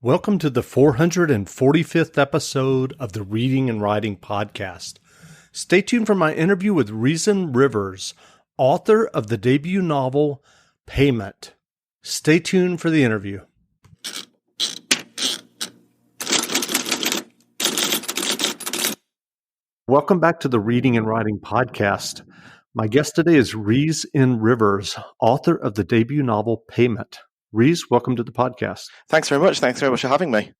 Welcome to the 445th episode of the Reading and Writing Podcast. Stay tuned for my interview with Rhys, author of the debut novel, Payment. Stay tuned for the interview. Welcome back to the Reading and Writing Podcast. My guest today is Rhys, author of the debut novel, Payment. Rhys, welcome to the podcast. Thanks very much. Thanks very much for having me.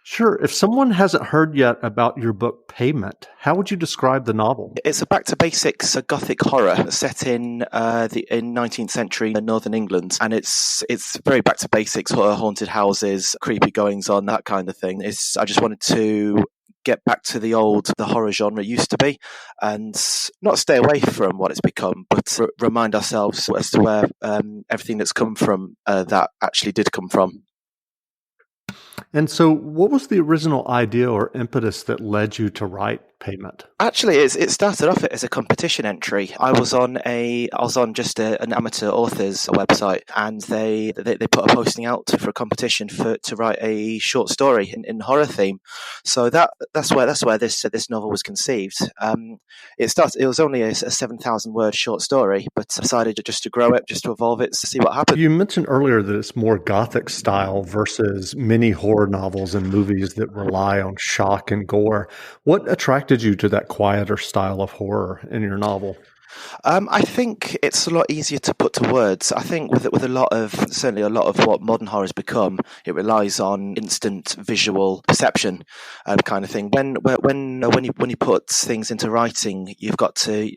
Sure. If someone hasn't heard yet about your book, Payment, how would you describe the novel? It's a back-to-basics Gothic horror set in 19th century northern England, and it's very back-to-basics, haunted houses, creepy goings-on, that kind of thing. I just wanted to get back to the horror genre used to be, and not stay away from what it's become, but remind ourselves as to where everything that's come from that actually did come from. And so what was the original idea or impetus that led you to write Payment? Actually, it started off as a competition entry. I was on just an amateur author's website, and they put a posting out for a competition to write a short story in horror theme. So that's where this novel was conceived. It was only a 7,000 word short story, but I decided just to grow it, just to evolve it, to see what happened. You mentioned earlier that it's more Gothic style versus many horror novels and movies that rely on shock and gore. What attracted you to that quieter style of horror in your novel? I think it's a lot easier to put to words. I think with a lot of what modern horror has become, it relies on instant visual perception kind of thing. When you put things into writing, you've got to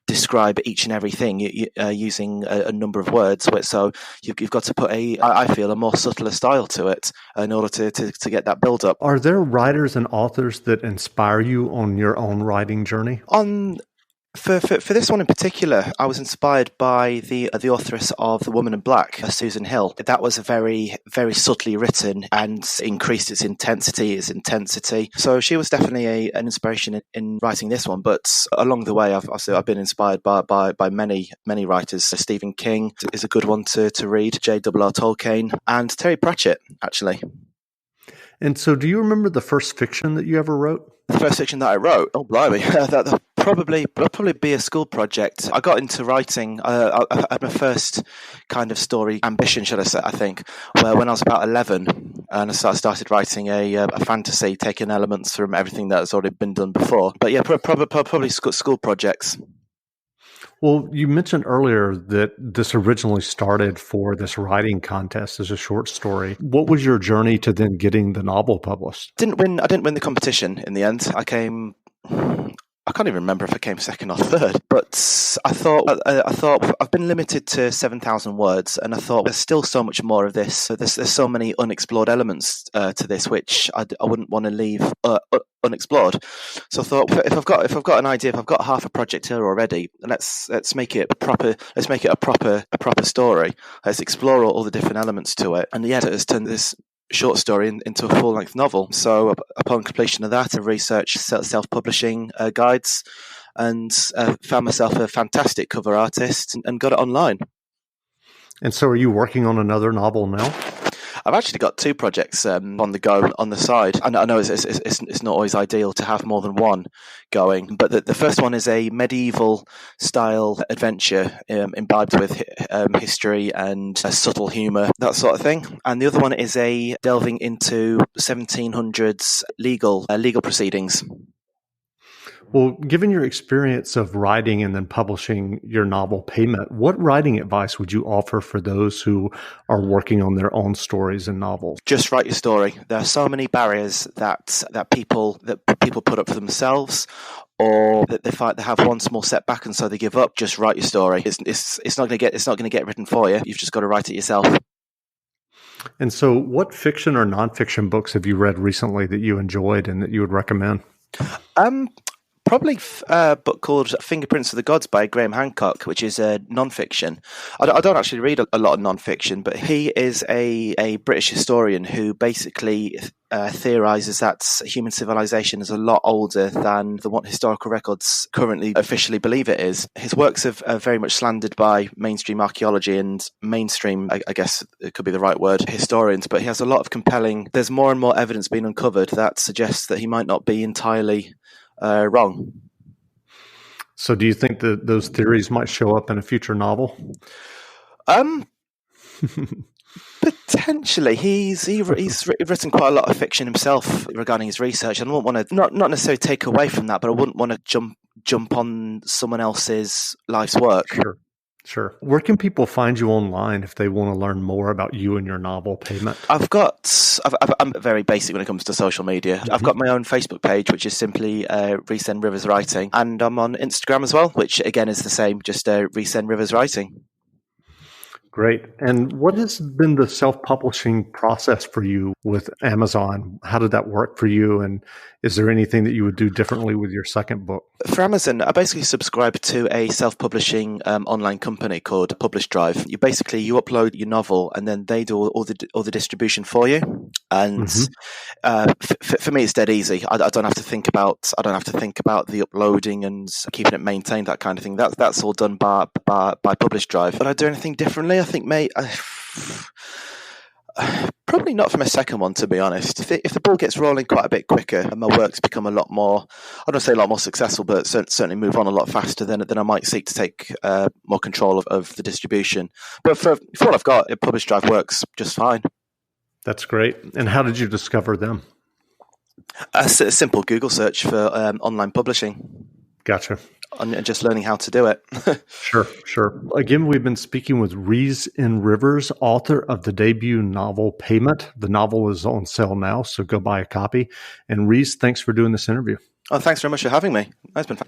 describe each and everything using a number of words. So you've got to put I feel, a more subtler style to it in order to get that build up. Are there writers and authors that inspire you on your own writing journey? For this one in particular, I was inspired by the authoress of The Woman in Black, Susan Hill. That was very, very subtly written and increased its intensity. So she was definitely an inspiration in writing this one. But along the way, I've been inspired by many writers. So Stephen King is a good one to read, J.R.R. Tolkien, and Terry Pratchett, actually. And so do you remember the first fiction that you ever wrote? The first fiction that I wrote? Oh, blimey. That'll probably be a school project. I got into writing, I had my first kind of story ambition, should I say, I think, when I was about 11, and I started writing a fantasy, taking elements from everything that has already been done before. But yeah, probably school projects. Well, you mentioned earlier that this originally started for this writing contest as a short story. What was your journey to then getting the novel published? I didn't win the competition in the end. I can't even remember if I came second or third, but I thought I've been limited to 7,000 words, and I thought there's still so much more of this. There's so many unexplored elements to this, which I wouldn't want to leave unexplored. So I thought, if I've got an idea, if I've got half a project here already, let's make it a proper story. Let's explore all the different elements to it, and yeah, it's turned this short story into a full-length novel. So upon completion of that, I researched self-publishing guides and found myself a fantastic cover artist and got it online. And so are you working on another novel now? I've actually got two projects on the go on the side. I know it's not always ideal to have more than one going, but the first one is a medieval style adventure imbibed with history and subtle humour, that sort of thing. And the other one is a delving into 1700s legal proceedings. Well, given your experience of writing and then publishing your novel Payment, what writing advice would you offer for those who are working on their own stories and novels? Just write your story. There are so many barriers that people put up for themselves, or that they have one small setback and so they give up. Just write your story. It's not going to get written for you. You've just got to write it yourself. And so, what fiction or nonfiction books have you read recently that you enjoyed and that you would recommend? Probably a book called Fingerprints of the Gods by Graham Hancock, which is nonfiction. I don't actually read a lot of nonfiction, but he is a British historian who basically theorizes that human civilization is a lot older than what historical records currently officially believe it is. His works are very much slandered by mainstream archaeology and mainstream, I guess it could be the right word, historians, but he has a lot of compelling, there's more and more evidence being uncovered that suggests that he might not be entirely wrong. So do you think that those theories might show up in a future novel? Potentially. He's written quite a lot of fiction himself regarding his research, and I wouldn't want to not necessarily take away from that, but I wouldn't want to jump on someone else's life's work. Sure. Where can people find you online if they want to learn more about you and your novel, Payment? I'm very basic when it comes to social media. Mm-hmm. I've got my own Facebook page, which is simply Rhys N. Rivers Writing, and I'm on Instagram as well, which again is the same, just Rhys N. Rivers Writing. Great. And what has been the self-publishing process for you with Amazon? How did that work for you? And is there anything that you would do differently with your second book? For Amazon, I basically subscribe to a self-publishing online company called Publish Drive. You upload your novel, and then they do all the distribution for you. And for me, it's dead easy. I don't have to think about the uploading and keeping it maintained, that kind of thing. That's all done by Publish Drive. Would I do anything differently? I think, probably not from a second one, to be honest. If the ball gets rolling quite a bit quicker and my work's become a lot more, I don't say a lot more successful, but certainly move on a lot faster, then I might seek to take more control of the distribution. But for what I've got, Publish Drive works just fine. That's great. And how did you discover them? A simple Google search for online publishing. Gotcha. And just learning how to do it. Sure. Again, we've been speaking with Rhys N. Rivers, author of the debut novel, Payment. The novel is on sale now, so go buy a copy. And Rhys, thanks for doing this interview. Oh, thanks very much for having me. It's been fun.